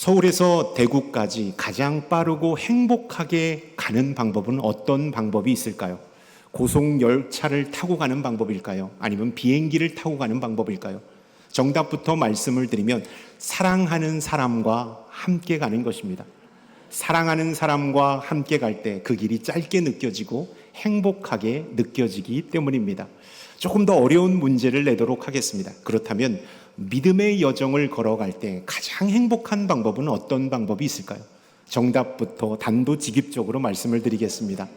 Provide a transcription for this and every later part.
서울에서 대구까지 가장 빠르고 행복하게 가는 방법은 어떤 방법이 있을까요? 고속열차를 타고 가는 방법일까요? 아니면 비행기를 타고 가는 방법일까요? 정답부터 말씀을 드리면 사랑하는 사람과 함께 가는 것입니다. 사랑하는 사람과 함께 갈 때 그 길이 짧게 느껴지고 행복하게 느껴지기 때문입니다. 조금 더 어려운 문제를 내도록 하겠습니다. 그렇다면 믿음의 여정을 걸어갈 때 가장 행복한 방법은 어떤 방법이 있을까요? 정답부터 단도직입적으로 말씀을 드리겠습니다.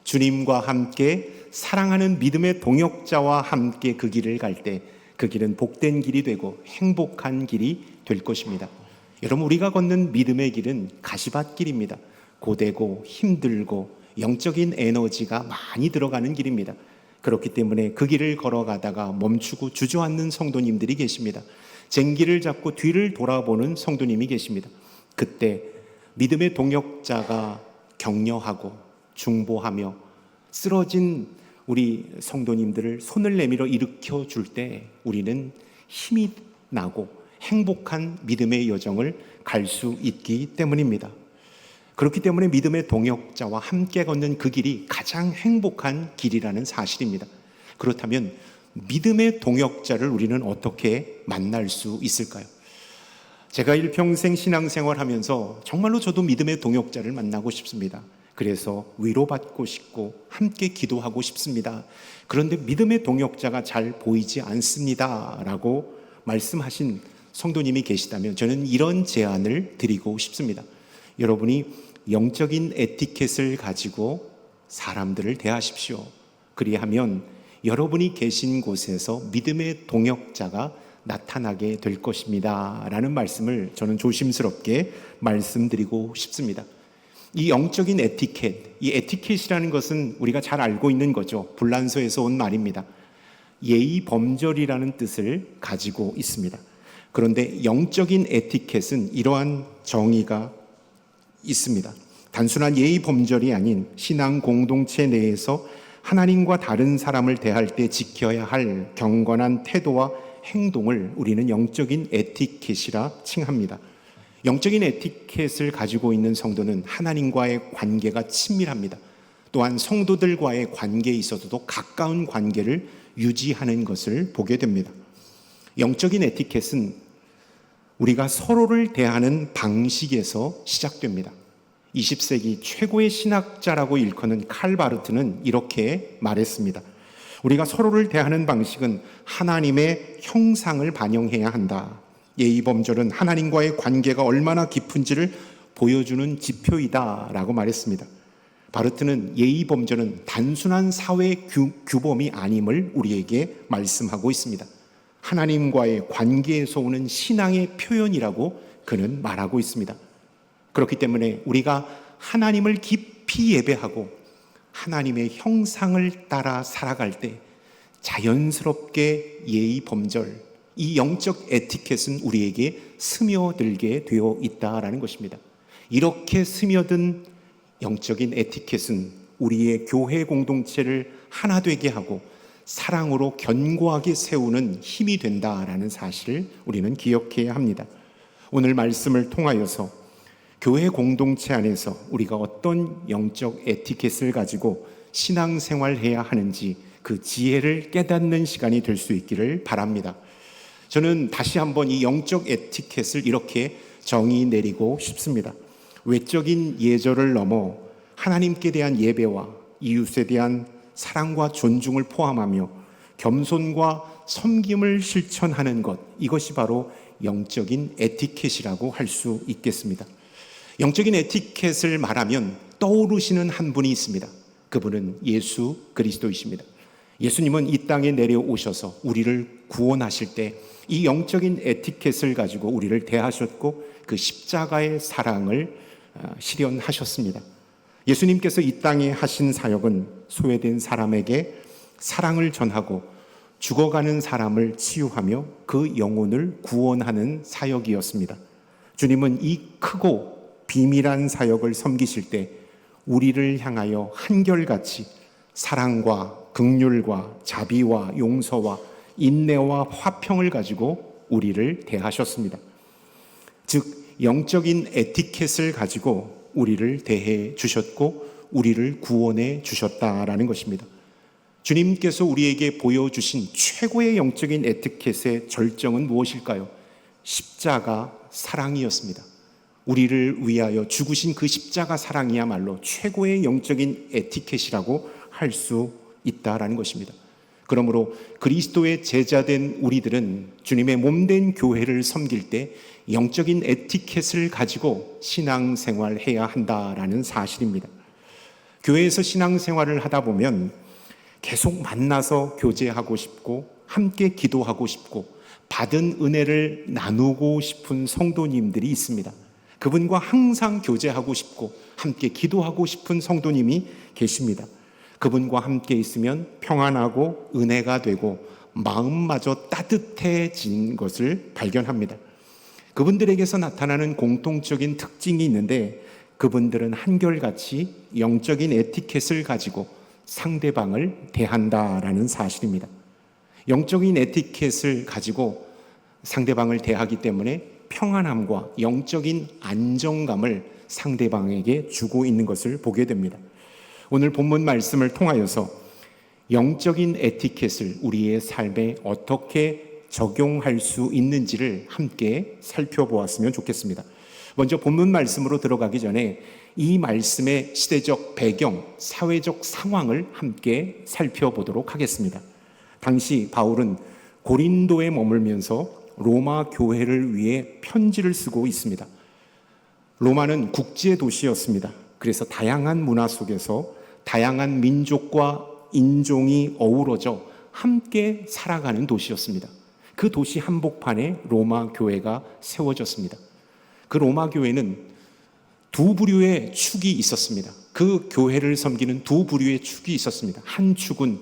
주님과 함께 사랑하는 믿음의 동역자와 함께 그 길을 갈 때 그 길은 복된 길이 되고 행복한 길이 될 것입니다. 여러분, 우리가 걷는 믿음의 길은 가시밭길입니다. 고되고 힘들고 영적인 에너지가 많이 들어가는 길입니다. 그렇기 때문에 그 길을 걸어가다가 멈추고 주저앉는 성도님들이 계십니다. 쟁기를 잡고 뒤를 돌아보는 성도님이 계십니다. 그때 믿음의 동역자가 격려하고 중보하며 쓰러진 우리 성도님들을 손을 내밀어 일으켜 줄 때 우리는 힘이 나고 행복한 믿음의 여정을 갈 수 있기 때문입니다. 그렇기 때문에 믿음의 동역자와 함께 걷는 그 길이 가장 행복한 길이라는 사실입니다. 그렇다면 믿음의 동역자를 우리는 어떻게 만날 수 있을까요? 제가 일평생 신앙생활 하면서 정말로 저도 믿음의 동역자를 만나고 싶습니다. 그래서 위로받고 싶고 함께 기도하고 싶습니다. 그런데 믿음의 동역자가 잘 보이지 않습니다 라고 말씀하신 성도님이 계시다면 저는 이런 제안을 드리고 싶습니다. 여러분이 영적인 에티켓을 가지고 사람들을 대하십시오. 그리하면 여러분이 계신 곳에서 믿음의 동역자가 나타나게 될 것입니다 라는 말씀을 저는 조심스럽게 말씀드리고 싶습니다. 이 영적인 에티켓, 이 에티켓이라는 것은 우리가 잘 알고 있는 거죠. 불란서에서 온 말입니다. 예의 범절이라는 뜻을 가지고 있습니다. 그런데 영적인 에티켓은 이러한 정의가 있습니다. 단순한 예의 범절이 아닌 신앙 공동체 내에서 하나님과 다른 사람을 대할 때 지켜야 할 경건한 태도와 행동을 우리는 영적인 에티켓이라 칭합니다. 영적인 에티켓을 가지고 있는 성도는 하나님과의 관계가 친밀합니다. 또한 성도들과의 관계에 있어서도 가까운 관계를 유지하는 것을 보게 됩니다. 영적인 에티켓은 우리가 서로를 대하는 방식에서 시작됩니다. 20세기 최고의 신학자라고 일컫는 칼 바르트는 이렇게 말했습니다. 우리가 서로를 대하는 방식은 하나님의 형상을 반영해야 한다. 예의 범절은 하나님과의 관계가 얼마나 깊은지를 보여주는 지표이다 라고 말했습니다. 바르트는 예의 범절은 단순한 사회 규범이 아님을 우리에게 말씀하고 있습니다. 하나님과의 관계에서 오는 신앙의 표현이라고 그는 말하고 있습니다. 그렇기 때문에 우리가 하나님을 깊이 예배하고 하나님의 형상을 따라 살아갈 때 자연스럽게 예의 범절, 이 영적 에티켓은 우리에게 스며들게 되어 있다라는 것입니다. 이렇게 스며든 영적인 에티켓은 우리의 교회 공동체를 하나 되게 하고 사랑으로 견고하게 세우는 힘이 된다라는 사실을 우리는 기억해야 합니다. 오늘 말씀을 통하여서 교회 공동체 안에서 우리가 어떤 영적 에티켓을 가지고 신앙생활해야 하는지 그 지혜를 깨닫는 시간이 될 수 있기를 바랍니다. 저는 다시 한번 이 영적 에티켓을 이렇게 정의 내리고 싶습니다. 외적인 예절을 넘어 하나님께 대한 예배와 이웃에 대한 사랑과 존중을 포함하며 겸손과 섬김을 실천하는 것, 이것이 바로 영적인 에티켓이라고 할 수 있겠습니다. 영적인 에티켓을 말하면 떠오르시는 한 분이 있습니다. 그분은 예수 그리스도이십니다. 예수님은 이 땅에 내려오셔서 우리를 구원하실 때 이 영적인 에티켓을 가지고 우리를 대하셨고 그 십자가의 사랑을 실현하셨습니다. 예수님께서 이 땅에 하신 사역은 소외된 사람에게 사랑을 전하고 죽어가는 사람을 치유하며 그 영혼을 구원하는 사역이었습니다. 주님은 이 크고 비밀한 사역을 섬기실 때 우리를 향하여 한결같이 사랑과 긍휼과 자비와 용서와 인내와 화평을 가지고 우리를 대하셨습니다. 즉 영적인 에티켓을 가지고 우리를 대해 주셨고 우리를 구원해 주셨다라는 것입니다. 주님께서 우리에게 보여주신 최고의 영적인 에티켓의 절정은 무엇일까요? 십자가 사랑이었습니다. 우리를 위하여 죽으신 그 십자가 사랑이야말로 최고의 영적인 에티켓이라고 할 수 있다라는 것입니다. 그러므로 그리스도의 제자된 우리들은 주님의 몸된 교회를 섬길 때 영적인 에티켓을 가지고 신앙생활해야 한다라는 사실입니다. 교회에서 신앙생활을 하다 보면 계속 만나서 교제하고 싶고 함께 기도하고 싶고 받은 은혜를 나누고 싶은 성도님들이 있습니다. 그분과 항상 교제하고 싶고 함께 기도하고 싶은 성도님이 계십니다. 그분과 함께 있으면 평안하고 은혜가 되고 마음마저 따뜻해진 것을 발견합니다. 그분들에게서 나타나는 공통적인 특징이 있는데 그분들은 한결같이 영적인 에티켓을 가지고 상대방을 대한다라는 사실입니다. 영적인 에티켓을 가지고 상대방을 대하기 때문에 평안함과 영적인 안정감을 상대방에게 주고 있는 것을 보게 됩니다. 오늘 본문 말씀을 통하여서 영적인 에티켓을 우리의 삶에 어떻게 적용할 수 있는지를 함께 살펴보았으면 좋겠습니다. 먼저 본문 말씀으로 들어가기 전에 이 말씀의 시대적 배경, 사회적 상황을 함께 살펴보도록 하겠습니다. 당시 바울은 고린도에 머물면서 로마 교회를 위해 편지를 쓰고 있습니다. 로마는 국제 도시였습니다. 그래서 다양한 문화 속에서 다양한 민족과 인종이 어우러져 함께 살아가는 도시였습니다. 그 도시 한복판에 로마 교회가 세워졌습니다. 그 로마 교회는 두 부류의 축이 있었습니다. 그 교회를 섬기는 두 부류의 축이 있었습니다. 한 축은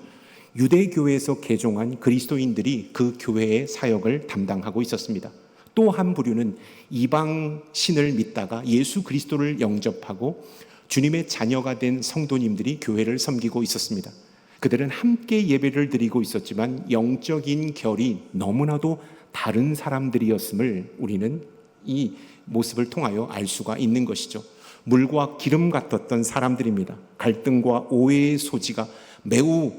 유대교회에서 개종한 그리스도인들이 그 교회의 사역을 담당하고 있었습니다. 또 한 부류는 이방 신을 믿다가 예수 그리스도를 영접하고 주님의 자녀가 된 성도님들이 교회를 섬기고 있었습니다. 그들은 함께 예배를 드리고 있었지만 영적인 결이 너무나도 다른 사람들이었음을 우리는 이 모습을 통하여 알 수가 있는 것이죠. 물과 기름 같았던 사람들입니다. 갈등과 오해의 소지가 매우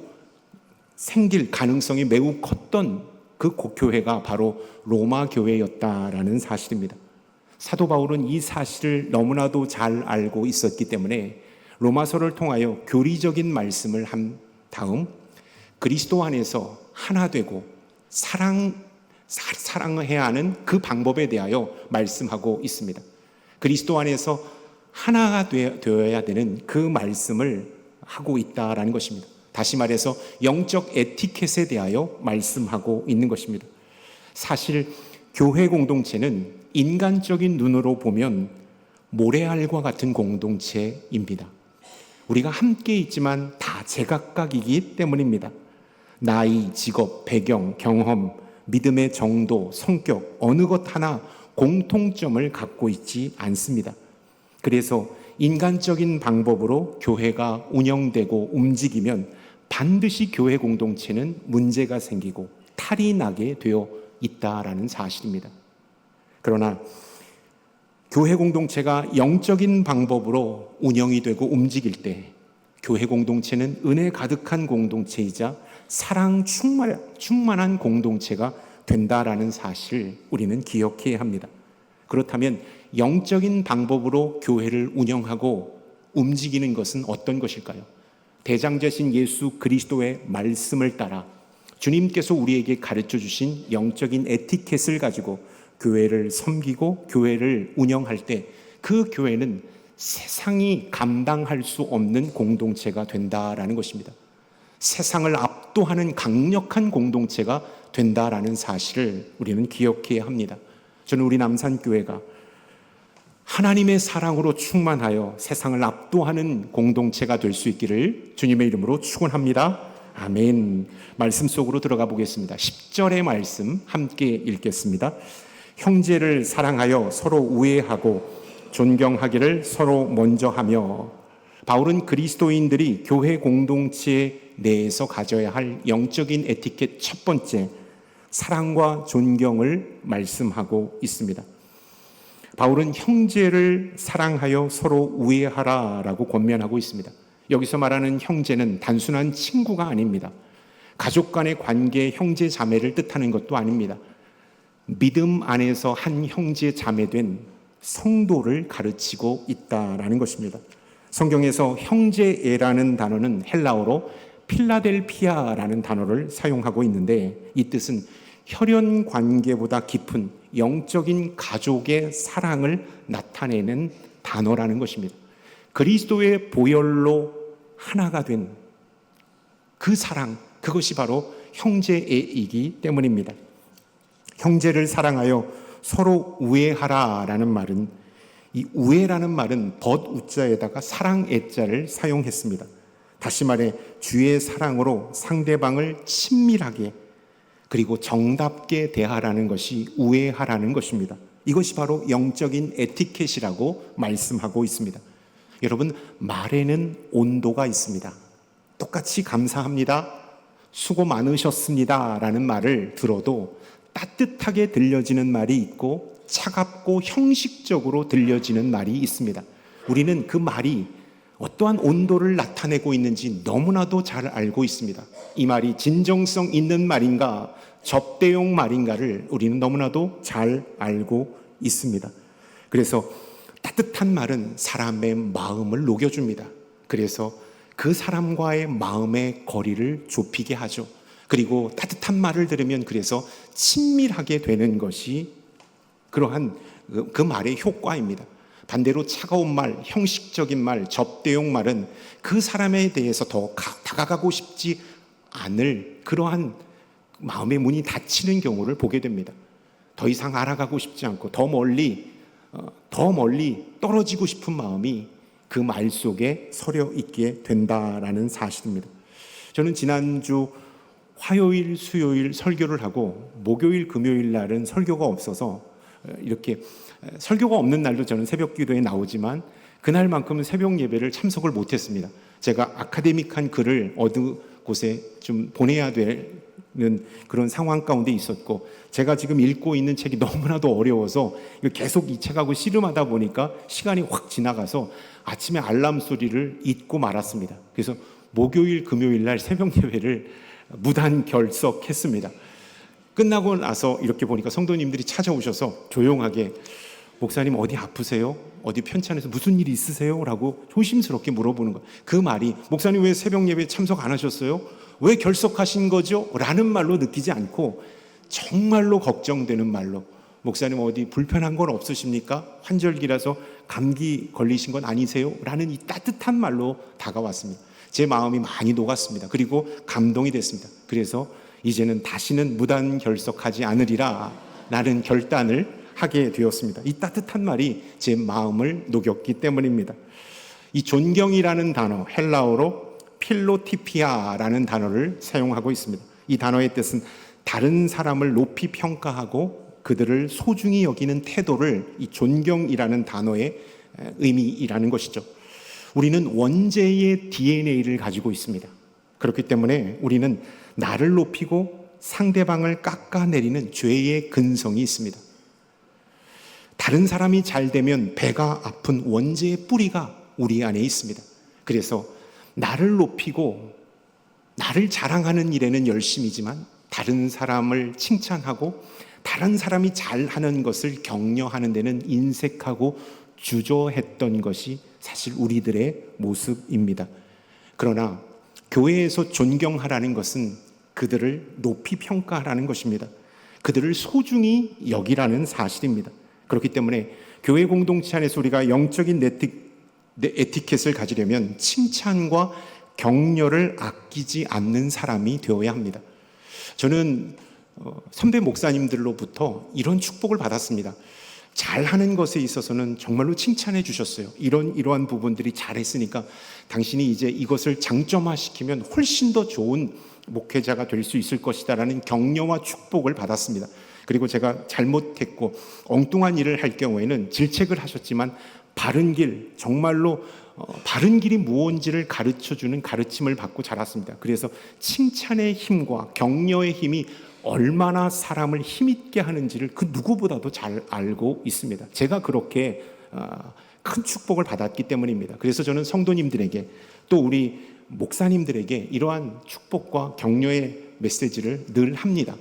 생길 가능성이 매우 컸던 그 교회가 바로 로마 교회였다라는 사실입니다. 사도 바울은 이 사실을 너무나도 잘 알고 있었기 때문에 로마서를 통하여 교리적인 말씀을 한 다음 그리스도 안에서 하나 되고 사랑해야 하는 그 방법에 대하여 말씀하고 있습니다. 그리스도 안에서 하나가 되어야 되는 그 말씀을 하고 있다라는 것입니다. 다시 말해서 영적 에티켓에 대하여 말씀하고 있는 것입니다. 사실 교회 공동체는 인간적인 눈으로 보면 모래알과 같은 공동체입니다. 우리가 함께 있지만 다 제각각이기 때문입니다. 나이, 직업, 배경, 경험, 믿음의 정도, 성격 어느 것 하나 공통점을 갖고 있지 않습니다. 그래서 인간적인 방법으로 교회가 운영되고 움직이면 반드시 교회 공동체는 문제가 생기고 탈이 나게 되어 있다라는 사실입니다. 그러나 교회 공동체가 영적인 방법으로 운영이 되고 움직일 때 교회 공동체는 은혜 가득한 공동체이자 사랑 충만한 공동체가 된다라는 사실을 우리는 기억해야 합니다. 그렇다면 영적인 방법으로 교회를 운영하고 움직이는 것은 어떤 것일까요? 대장되신 예수 그리스도의 말씀을 따라 주님께서 우리에게 가르쳐 주신 영적인 에티켓을 가지고 교회를 섬기고 교회를 운영할 때 그 교회는 세상이 감당할 수 없는 공동체가 된다라는 것입니다. 세상을 압도하는 강력한 공동체가 된다라는 사실을 우리는 기억해야 합니다. 저는 우리 남산교회가 하나님의 사랑으로 충만하여 세상을 압도하는 공동체가 될 수 있기를 주님의 이름으로 축원합니다. 아멘. 말씀 속으로 들어가 보겠습니다. 10절의 말씀 함께 읽겠습니다. 형제를 사랑하여 서로 우애하고 존경하기를 서로 먼저 하며. 바울은 그리스도인들이 교회 공동체 내에서 가져야 할 영적인 에티켓 첫 번째, 사랑과 존경을 말씀하고 있습니다. 바울은 형제를 사랑하여 서로 우애하라라고 권면하고 있습니다. 여기서 말하는 형제는 단순한 친구가 아닙니다. 가족 간의 관계, 형제 자매를 뜻하는 것도 아닙니다. 믿음 안에서 한 형제 자매된 성도를 가르치고 있다라는 것입니다. 성경에서 형제애라는 단어는 헬라어로 필라델피아라는 단어를 사용하고 있는데, 이 뜻은 혈연 관계보다 깊은 영적인 가족의 사랑을 나타내는 단어라는 것입니다. 그리스도의 보혈로 하나가 된 그 사랑, 그것이 바로 형제애이기 때문입니다. 형제를 사랑하여 서로 우애하라라는 말은, 이 우애라는 말은 덧우자에다가 사랑애자를 사용했습니다. 다시 말해 주의 사랑으로 상대방을 친밀하게 그리고 정답게 대하라는 것이 우애하라는 것입니다. 이것이 바로 영적인 에티켓이라고 말씀하고 있습니다. 여러분, 말에는 온도가 있습니다. 똑같이 감사합니다, 수고 많으셨습니다 라는 말을 들어도 따뜻하게 들려지는 말이 있고 차갑고 형식적으로 들려지는 말이 있습니다. 우리는 그 말이 어떠한 온도를 나타내고 있는지 너무나도 잘 알고 있습니다. 이 말이 진정성 있는 말인가 접대용 말인가를 우리는 너무나도 잘 알고 있습니다. 그래서 따뜻한 말은 사람의 마음을 녹여줍니다. 그래서 그 사람과의 마음의 거리를 좁히게 하죠. 그리고 따뜻한 말을 들으면 그래서 친밀하게 되는 것이 그러한 그 말의 효과입니다. 반대로 차가운 말, 형식적인 말, 접대용 말은 그 사람에 대해서 더 다가가고 싶지 않을 그러한 마음의 문이 닫히는 경우를 보게 됩니다. 더 이상 알아가고 싶지 않고 더 멀리 떨어지고 싶은 마음이 그 말 속에 서려 있게 된다라는 사실입니다. 저는 지난주 화요일, 수요일 설교를 하고 목요일, 금요일 날은 설교가 없어서 이렇게 설교가 없는 날도 저는 새벽 기도에 나오지만 그날만큼은 새벽 예배를 참석을 못했습니다. 제가 아카데믹한 글을 어느 곳에 좀 보내야 되는 그런 상황 가운데 있었고, 제가 지금 읽고 있는 책이 너무나도 어려워서 계속 이 책하고 씨름하다 보니까 시간이 확 지나가서 아침에 알람 소리를 잊고 말았습니다. 그래서 목요일, 금요일 날 새벽 예배를 무단 결석했습니다. 끝나고 나서 이렇게 보니까 성도님들이 찾아오셔서 조용하게 목사님 어디 아프세요? 어디 편찮으세요? 무슨 일이 있으세요? 라고 조심스럽게 물어보는 거예요. 그 말이 목사님 왜 새벽 예배 참석 안 하셨어요? 왜 결석하신 거죠? 라는 말로 느끼지 않고 정말로 걱정되는 말로 목사님 어디 불편한 건 없으십니까? 환절기라서 감기 걸리신 건 아니세요? 라는 이 따뜻한 말로 다가왔습니다. 제 마음이 많이 녹았습니다. 그리고 감동이 됐습니다. 그래서 이제는 다시는 무단 결석하지 않으리라 라는 결단을 하게 되었습니다. 이 따뜻한 말이 제 마음을 녹였기 때문입니다. 이 존경이라는 단어, 헬라어로 필로티피아라는 단어를 사용하고 있습니다. 이 단어의 뜻은 다른 사람을 높이 평가하고 그들을 소중히 여기는 태도를 이 존경이라는 단어의 의미라는 것이죠. 우리는 원죄의 DNA를 가지고 있습니다. 그렇기 때문에 우리는 나를 높이고 상대방을 깎아내리는 죄의 근성이 있습니다. 다른 사람이 잘 되면 배가 아픈 원죄의 뿌리가 우리 안에 있습니다. 그래서 나를 높이고 나를 자랑하는 일에는 열심이지만 다른 사람을 칭찬하고 다른 사람이 잘하는 것을 격려하는 데는 인색하고 주저했던 것이 사실 우리들의 모습입니다. 그러나 교회에서 존경하라는 것은 그들을 높이 평가하라는 것입니다. 그들을 소중히 여기라는 사실입니다. 그렇기 때문에 교회 공동체 안에서 우리가 영적인 에티켓을 가지려면 칭찬과 격려를 아끼지 않는 사람이 되어야 합니다. 저는 선배 목사님들로부터 이런 축복을 받았습니다. 잘하는 것에 있어서는 정말로 칭찬해 주셨어요. 이러한 부분들이 잘했으니까 당신이 이제 이것을 장점화시키면 훨씬 더 좋은 목회자가 될 수 있을 것이다라는 격려와 축복을 받았습니다. 그리고 제가 잘못했고 엉뚱한 일을 할 경우에는 질책을 하셨지만 바른 길, 정말로 바른 길이 무엇인지를 가르쳐주는 가르침을 받고 자랐습니다. 그래서 칭찬의 힘과 격려의 힘이 얼마나 사람을 힘있게 하는지를 그 누구보다도 잘 알고 있습니다. 제가 그렇게 큰 축복을 받았기 때문입니다. 그래서 저는 성도님들에게 또 우리 목사님들에게 이러한 축복과 격려의 메시지를 늘 합니다.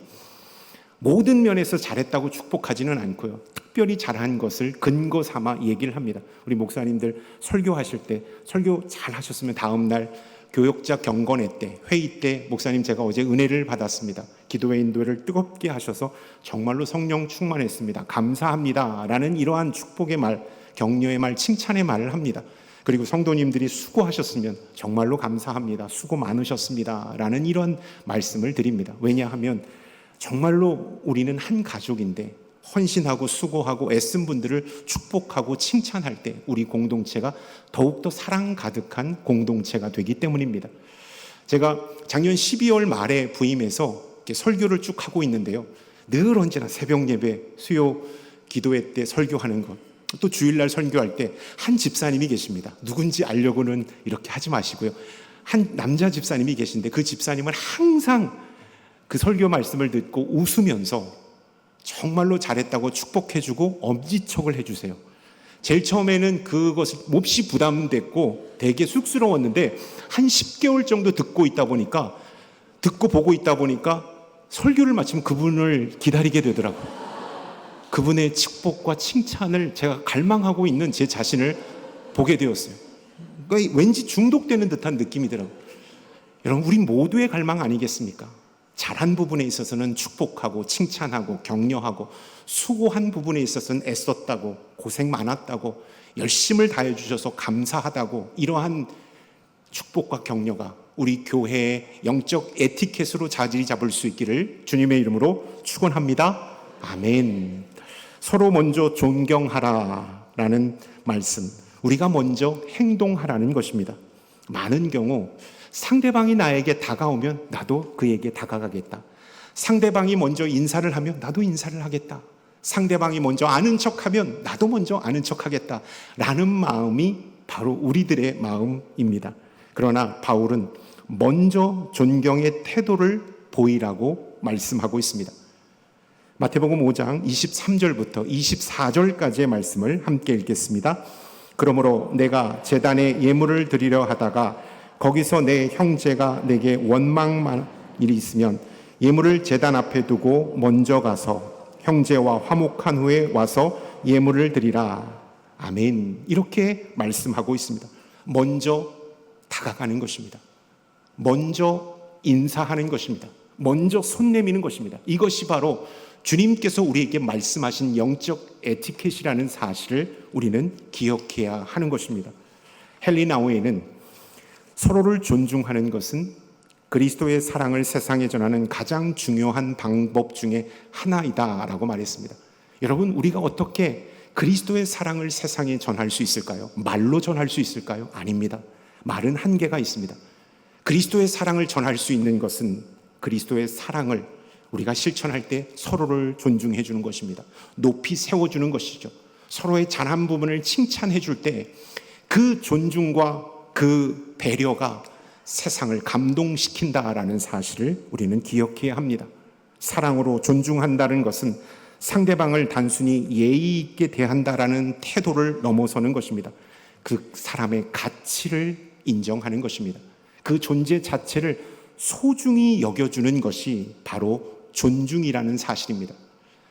모든 면에서 잘했다고 축복하지는 않고요, 특별히 잘한 것을 근거 삼아 얘기를 합니다. 우리 목사님들 설교하실 때 설교 잘 하셨으면 다음날 교역자 경건회 때, 회의 때, 목사님 제가 어제 은혜를 받았습니다, 기도의 인도를 뜨겁게 하셔서 정말로 성령 충만했습니다, 감사합니다 라는 이러한 축복의 말, 격려의 말, 칭찬의 말을 합니다. 그리고 성도님들이 수고하셨으면 정말로 감사합니다, 수고 많으셨습니다 라는 이런 말씀을 드립니다. 왜냐하면 정말로 우리는 한 가족인데 헌신하고 수고하고 애쓴 분들을 축복하고 칭찬할 때 우리 공동체가 더욱더 사랑 가득한 공동체가 되기 때문입니다. 제가 작년 12월 말에 부임해서 이렇게 설교를 쭉 하고 있는데요, 늘 언제나 새벽 예배, 수요 기도회 때 설교하는 것, 또 주일날 설교할 때 한 집사님이 계십니다. 누군지 알려고는 이렇게 하지 마시고요, 한 남자 집사님이 계신데 그 집사님은 항상 그 설교 말씀을 듣고 웃으면서 정말로 잘했다고 축복해주고 엄지척을 해주세요. 제일 처음에는 그것이 몹시 부담됐고 되게 쑥스러웠는데 한 10개월 정도 듣고 보고 있다 보니까 설교를 마치면 그분을 기다리게 되더라고요. 그분의 축복과 칭찬을 제가 갈망하고 있는 제 자신을 보게 되었어요. 그러니까 왠지 중독되는 듯한 느낌이더라고요. 여러분, 우리 모두의 갈망 아니겠습니까? 잘한 부분에 있어서는 축복하고 칭찬하고 격려하고, 수고한 부분에 있어서는 애썼다고, 고생 많았다고, 열심을 다해 주셔서 감사하다고, 이러한 축복과 격려가 우리 교회의 영적 에티켓으로 자리 잡을 수 있기를 주님의 이름으로 축원합니다. 아멘. 서로 먼저 존경하라라는 말씀, 우리가 먼저 행동하라는 것입니다. 많은 경우 상대방이 나에게 다가오면 나도 그에게 다가가겠다, 상대방이 먼저 인사를 하면 나도 인사를 하겠다, 상대방이 먼저 아는 척하면 나도 먼저 아는 척하겠다 라는 마음이 바로 우리들의 마음입니다. 그러나 바울은 먼저 존경의 태도를 보이라고 말씀하고 있습니다. 마태복음 5장 23절부터 24절까지의 말씀을 함께 읽겠습니다. 그러므로 내가 제단에 예물을 드리려 하다가 거기서 내 형제가 내게 원망만 일이 있으면 예물을 제단 앞에 두고 먼저 가서 형제와 화목한 후에 와서 예물을 드리라. 아멘. 이렇게 말씀하고 있습니다. 먼저 다가가는 것입니다. 먼저 인사하는 것입니다. 먼저 손 내미는 것입니다. 이것이 바로 주님께서 우리에게 말씀하신 영적 에티켓이라는 사실을 우리는 기억해야 하는 것입니다. 헨리 나우에는 서로를 존중하는 것은 그리스도의 사랑을 세상에 전하는 가장 중요한 방법 중에 하나이다라고 말했습니다. 여러분, 우리가 어떻게 그리스도의 사랑을 세상에 전할 수 있을까요? 말로 전할 수 있을까요? 아닙니다. 말은 한계가 있습니다. 그리스도의 사랑을 전할 수 있는 것은 그리스도의 사랑을 우리가 실천할 때 서로를 존중해 주는 것입니다. 높이 세워주는 것이죠. 서로의 잘한 부분을 칭찬해 줄 때 그 존중과 그 배려가 세상을 감동시킨다라는 사실을 우리는 기억해야 합니다. 사랑으로 존중한다는 것은 상대방을 단순히 예의 있게 대한다라는 태도를 넘어서는 것입니다. 그 사람의 가치를 인정하는 것입니다. 그 존재 자체를 소중히 여겨주는 것이 바로 존중이라는 사실입니다.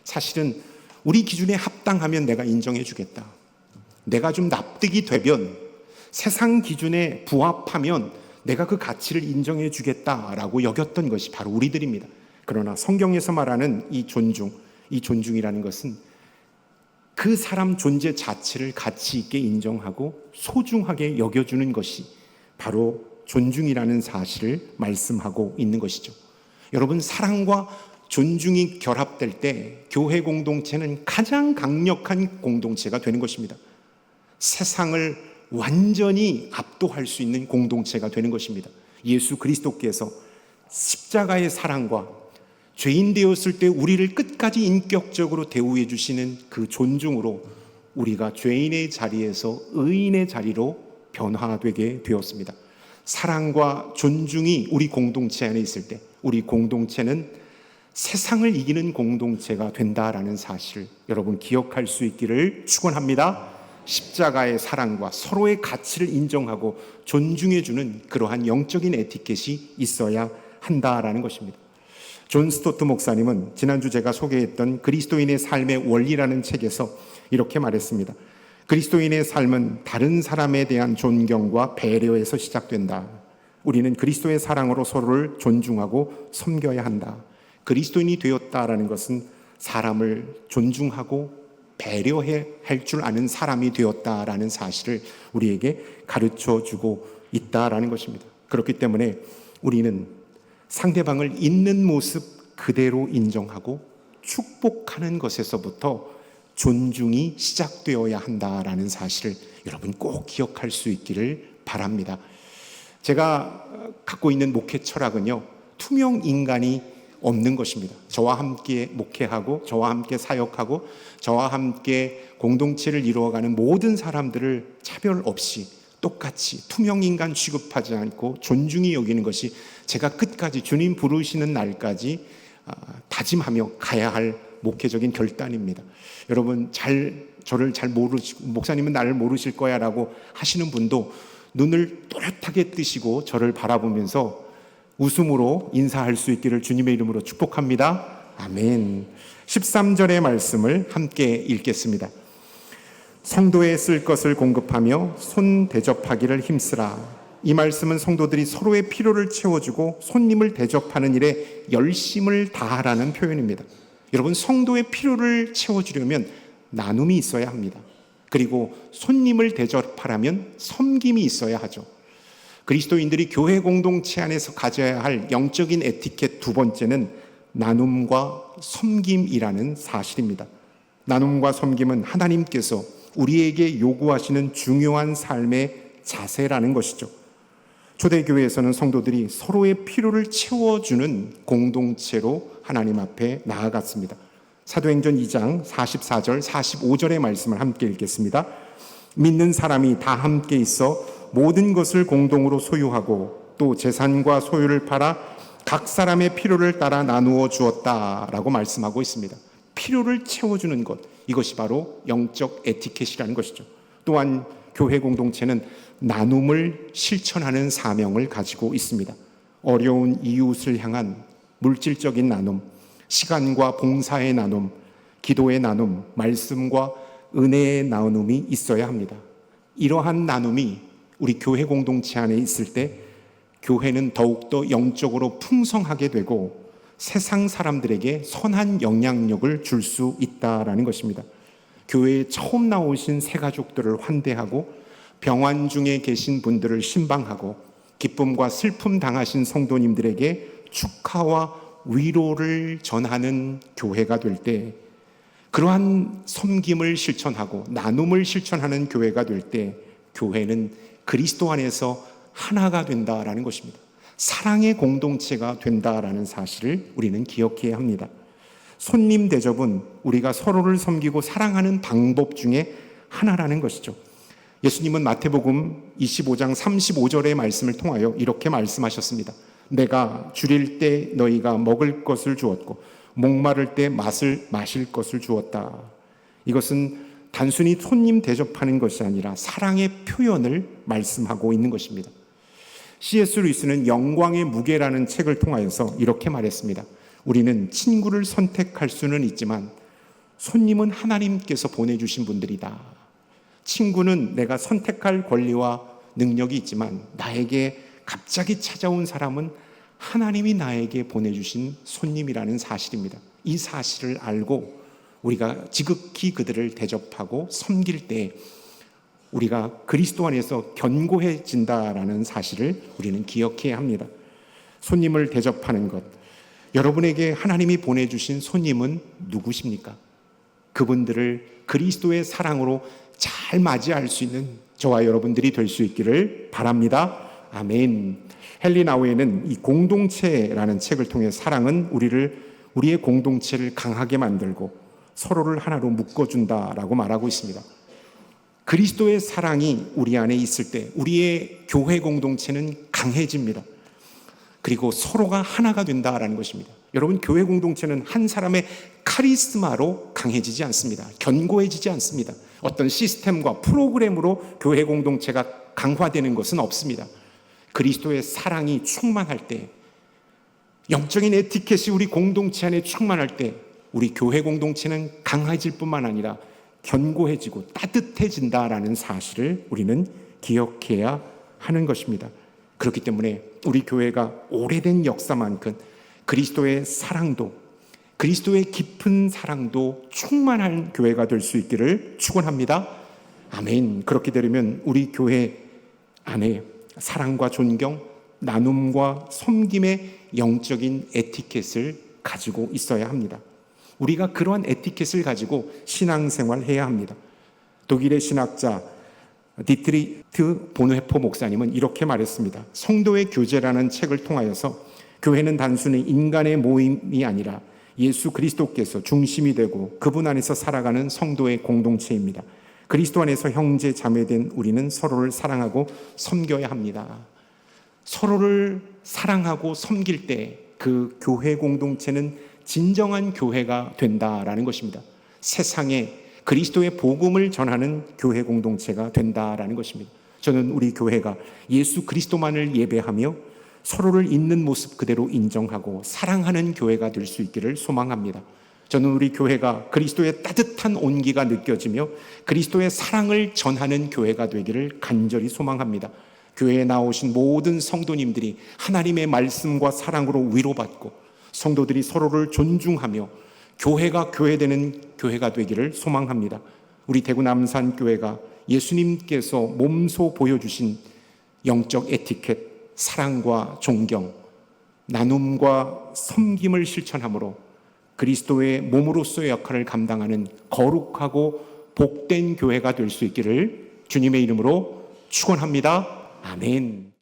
사실은 우리 기준에 합당하면 내가 인정해 주겠다, 내가 좀 납득이 되면, 세상 기준에 부합하면 내가 그 가치를 인정해 주겠다라고 여겼던 것이 바로 우리들입니다. 그러나 성경에서 말하는 이 존중이라는 것은 그 사람 존재 자체를 가치 있게 인정하고 소중하게 여겨주는 것이 바로 존중이라는 사실을 말씀하고 있는 것이죠. 여러분, 사랑과 존중이 결합될 때 교회 공동체는 가장 강력한 공동체가 되는 것입니다. 세상을 완전히 압도할 수 있는 공동체가 되는 것입니다. 예수 그리스도께서 십자가의 사랑과 죄인 되었을 때 우리를 끝까지 인격적으로 대우해 주시는 그 존중으로 우리가 죄인의 자리에서 의인의 자리로 변화되게 되었습니다. 사랑과 존중이 우리 공동체 안에 있을 때 우리 공동체는 세상을 이기는 공동체가 된다라는 사실, 여러분 기억할 수 있기를 축원합니다. 십자가의 사랑과 서로의 가치를 인정하고 존중해주는 그러한 영적인 에티켓이 있어야 한다라는 것입니다. 존 스토트 목사님은 지난주 제가 소개했던 그리스도인의 삶의 원리라는 책에서 이렇게 말했습니다. 그리스도인의 삶은 다른 사람에 대한 존경과 배려에서 시작된다. 우리는 그리스도의 사랑으로 서로를 존중하고 섬겨야 한다. 그리스도인이 되었다라는 것은 사람을 존중하고 배려해야 할 줄 아는 사람이 되었다라는 사실을 우리에게 가르쳐 주고 있다라는 것입니다. 그렇기 때문에 우리는 상대방을 있는 모습 그대로 인정하고 축복하는 것에서부터 존중이 시작되어야 한다라는 사실을 여러분 꼭 기억할 수 있기를 바랍니다. 제가 갖고 있는 목회 철학은요, 투명 인간이 없는 것입니다. 저와 함께 목회하고 저와 함께 사역하고 저와 함께 공동체를 이루어가는 모든 사람들을 차별 없이 똑같이 투명 인간 취급하지 않고 존중히 여기는 것이 제가 끝까지 주님 부르시는 날까지 다짐하며 가야 할 목회적인 결단입니다. 여러분 저를 잘 모르시고 목사님은 나를 모르실 거야 라고 하시는 분도 눈을 또렷하게 뜨시고 저를 바라보면서 웃음으로 인사할 수 있기를 주님의 이름으로 축복합니다. 아멘. 13절의 말씀을 함께 읽겠습니다. 성도에 쓸 것을 공급하며 손 대접하기를 힘쓰라. 이 말씀은 성도들이 서로의 필요를 채워주고 손님을 대접하는 일에 열심을 다하라는 표현입니다. 여러분, 성도의 필요를 채워주려면 나눔이 있어야 합니다. 그리고 손님을 대접하려면 섬김이 있어야 하죠. 그리스도인들이 교회 공동체 안에서 가져야 할 영적인 에티켓 두 번째는 나눔과 섬김이라는 사실입니다. 나눔과 섬김은 하나님께서 우리에게 요구하시는 중요한 삶의 자세라는 것이죠. 초대교회에서는 성도들이 서로의 필요를 채워주는 공동체로 하나님 앞에 나아갔습니다. 사도행전 2장 44절 45절의 말씀을 함께 읽겠습니다. 믿는 사람이 다 함께 있어 모든 것을 공동으로 소유하고 또 재산과 소유를 팔아 각 사람의 필요를 따라 나누어 주었다라고 말씀하고 있습니다. 필요를 채워주는 것, 이것이 바로 영적 에티켓이라는 것이죠. 또한 교회 공동체는 나눔을 실천하는 사명을 가지고 있습니다. 어려운 이웃을 향한 물질적인 나눔, 시간과 봉사의 나눔, 기도의 나눔, 말씀과 은혜의 나눔이 있어야 합니다. 이러한 나눔이 우리 교회 공동체 안에 있을 때 교회는 더욱더 영적으로 풍성하게 되고 세상 사람들에게 선한 영향력을 줄 수 있다라는 것입니다. 교회에 처음 나오신 새 가족들을 환대하고 병환 중에 계신 분들을 신방하고 기쁨과 슬픔 당하신 성도님들에게 축하와 위로를 전하는 교회가 될 때, 그러한 섬김을 실천하고 나눔을 실천하는 교회가 될 때 교회는 그리스도 안에서 하나가 된다라는 것입니다. 사랑의 공동체가 된다라는 사실을 우리는 기억해야 합니다. 손님 대접은 우리가 서로를 섬기고 사랑하는 방법 중에 하나라는 것이죠. 예수님은 마태복음 25장 35절의 말씀을 통하여 이렇게 말씀하셨습니다. 내가 줄일 때 너희가 먹을 것을 주었고 목마를 때 마실 것을 주었다. 이것은 단순히 손님 대접하는 것이 아니라 사랑의 표현을 말씀하고 있는 것입니다. C.S. 루이스는 영광의 무게라는 책을 통하여서 이렇게 말했습니다. 우리는 친구를 선택할 수는 있지만 손님은 하나님께서 보내주신 분들이다. 친구는 내가 선택할 권리와 능력이 있지만 나에게 갑자기 찾아온 사람은 하나님이 나에게 보내주신 손님이라는 사실입니다. 이 사실을 알고 우리가 지극히 그들을 대접하고 섬길 때 우리가 그리스도 안에서 견고해진다라는 사실을 우리는 기억해야 합니다. 손님을 대접하는 것, 여러분에게 하나님이 보내주신 손님은 누구십니까? 그분들을 그리스도의 사랑으로 잘 맞이할 수 있는 저와 여러분들이 될 수 있기를 바랍니다. 아멘. 헨리 나우에는 이 공동체라는 책을 통해 사랑은 우리의 공동체를 강하게 만들고 서로를 하나로 묶어준다라고 말하고 있습니다. 그리스도의 사랑이 우리 안에 있을 때 우리의 교회 공동체는 강해집니다. 그리고 서로가 하나가 된다라는 것입니다. 여러분, 교회 공동체는 한 사람의 카리스마로 강해지지 않습니다. 견고해지지 않습니다. 어떤 시스템과 프로그램으로 교회 공동체가 강화되는 것은 없습니다. 그리스도의 사랑이 충만할 때, 영적인 에티켓이 우리 공동체 안에 충만할 때 우리 교회 공동체는 강해질 뿐만 아니라 견고해지고 따뜻해진다라는 사실을 우리는 기억해야 하는 것입니다. 그렇기 때문에 우리 교회가 오래된 역사만큼 그리스도의 사랑도, 그리스도의 깊은 사랑도 충만한 교회가 될 수 있기를 축원합니다. 아멘. 그렇게 되려면 우리 교회 안에 사랑과 존경, 나눔과 섬김의 영적인 에티켓을 가지고 있어야 합니다. 우리가 그러한 에티켓을 가지고 신앙생활해야 합니다. 독일의 신학자 디트리트 보누헤퍼 목사님은 이렇게 말했습니다. 성도의 교제라는 책을 통하여서 교회는 단순히 인간의 모임이 아니라 예수 그리스도께서 중심이 되고 그분 안에서 살아가는 성도의 공동체입니다. 그리스도 안에서 형제 자매된 우리는 서로를 사랑하고 섬겨야 합니다. 서로를 사랑하고 섬길 때 그 교회 공동체는 진정한 교회가 된다라는 것입니다. 세상에 그리스도의 복음을 전하는 교회 공동체가 된다라는 것입니다. 저는 우리 교회가 예수 그리스도만을 예배하며 서로를 있는 모습 그대로 인정하고 사랑하는 교회가 될 수 있기를 소망합니다. 저는 우리 교회가 그리스도의 따뜻한 온기가 느껴지며 그리스도의 사랑을 전하는 교회가 되기를 간절히 소망합니다. 교회에 나오신 모든 성도님들이 하나님의 말씀과 사랑으로 위로받고 성도들이 서로를 존중하며 교회가 교회되는 교회가 되기를 소망합니다. 우리 대구 남산 교회가 예수님께서 몸소 보여주신 영적 에티켓, 사랑과 존경, 나눔과 섬김을 실천함으로 그리스도의 몸으로서의 역할을 감당하는 거룩하고 복된 교회가 될 수 있기를 주님의 이름으로 축원합니다. 아멘.